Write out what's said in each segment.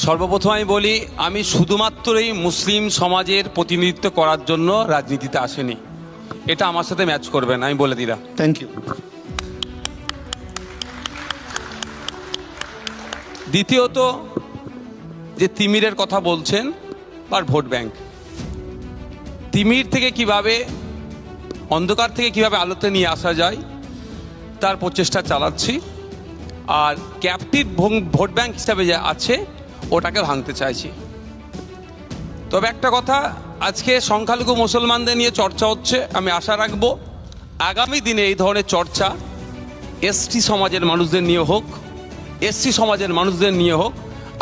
সর্বপ্রথম আমি বলি, আমি শুধুমাত্রই মুসলিম সমাজের প্রতিনিধিত্ব করার জন্য রাজনীতিতে আসেনি। এটা আমার সাথে ম্যাচ করবে না, আমি বলে দিলাম। Thank you. দ্বিতীয়ত, যে তিমিরের কথা বলছেন আর ভোট ব্যাংক, তিমির থেকে কিভাবে, অন্ধকার থেকে কিভাবে আলোতে নিয়ে আসা যায় তার প্রচেষ্টা চালাচ্ছি। আর ক্যাপটিভ ভোট ব্যাংক হিসাবে যে আছে ওটাকে ভাঙতে চাইছি। তবে একটা কথা, আজকে সংখ্যালঘু মুসলমানদের নিয়ে চর্চা হচ্ছে, আমি আশা রাখবো আগামী দিনে এই ধরনের চর্চা এসটি সমাজের মানুষদের নিয়ে হোক, এসসি সমাজের মানুষদের নিয়ে হোক।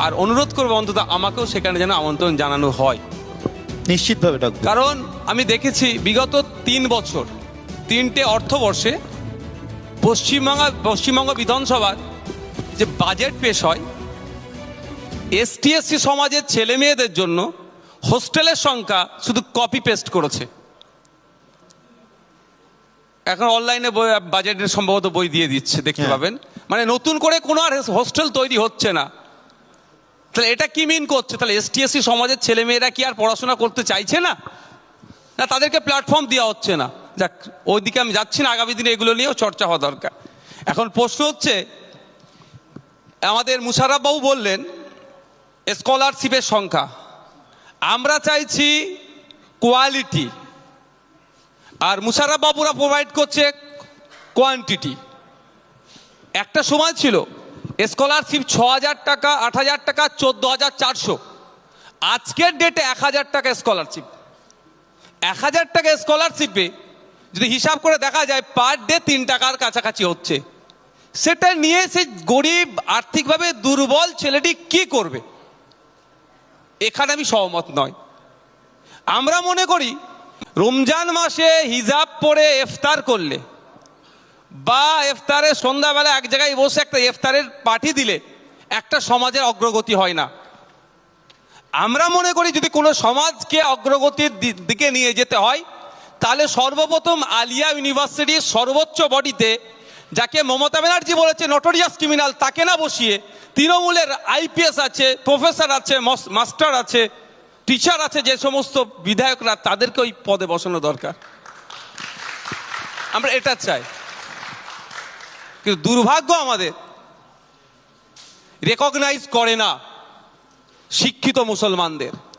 আর অনুরোধ করবো অন্তত আমাকেও সেখানে যেন আমন্ত্রণ জানানো হয়। নিশ্চিতভাবে ডাকবো। কারণ আমি দেখেছি বিগত 3 বছর, 3টে অর্থবর্ষে পশ্চিমবঙ্গ বিধানসভার যে বাজেট পেশ হয়, এসটি এসসি সমাজের ছেলে মেয়েদের জন্য হোস্টেলের সংখ্যা শুধু কপি পেস্ট করেছে। এখন অনলাইনে বাজেটের সম্ভবত বই দিয়ে দিচ্ছে, দেখতে পাবেন। মানে নতুন করে কোনো আর হোস্টেল তৈরি হচ্ছে না। তাহলে এটা কি মিন করছে? তাহলে এসটি এসসি সমাজের ছেলে মেয়েরা কি আর পড়াশোনা করতে চাইছে না, না তাদেরকে প্ল্যাটফর্ম দেওয়া হচ্ছে না? যাক, ওইদিকে আমি যাচ্ছি না, আগামী দিনে এগুলো নিয়েও চর্চা হওয়া দরকার। এখন প্রশ্ন হচ্ছে, আমাদের মুশাররফ বাবু বললেন স্কলারশিপের সংখ্যা, আমরা চাইছি কোয়ালিটি, আর মুশাররফ বাবুরা প্রোভাইড করছে কোয়ান্টিটি। একটা সময় ছিল স্কলারশিপ 6,000 টাকা, 8,000 টাকা, 14,400। আজকের ডেটে 1,000 টাকা স্কলারশিপ। 1,000 টাকা স্কলারশিপে যদি হিসাব করে দেখা যায় পার ডে 3 টাকার কাছাকাছি হচ্ছে। সেটা নিয়ে সে গরিব, আর্থিকভাবে দুর্বল ছেলেটি কি করবে? এখানে আমি সহমত নয়। আমরা মনে করি রমজান মাসে হিজাব পরে ইফতার করলে বা ইফতারের সন্ধ্যাবেলা এক জায়গায় বসে একটা ইফতারের পার্টি দিলে একটা সমাজের অগ্রগতি হয় না। আমরা মনে করি যদি কোনো সমাজকে অগ্রগতির দিকে নিয়ে যেতে হয়, তাহলে সর্বপ্রথম আলিয়া ইউনিভার্সিটির সর্বোচ্চ বডিতে, যাকে মমতা ব্যানার্জি বলেছে নটোরিয়াস ক্রিমিনাল, তাকে না বসিয়ে তৃণমূলের আইপিএস আছে, প্রফেসর আছে, মাস্টার আছে, টিচার আছে, যে সমস্ত বিধায়করা, তাদেরকে ওই পদে বসানো দরকার। আমরা এটা চাই। কিন্তু দুর্ভাগ্য আমাদের রেকগনাইজ করে না শিক্ষিত মুসলমানদের।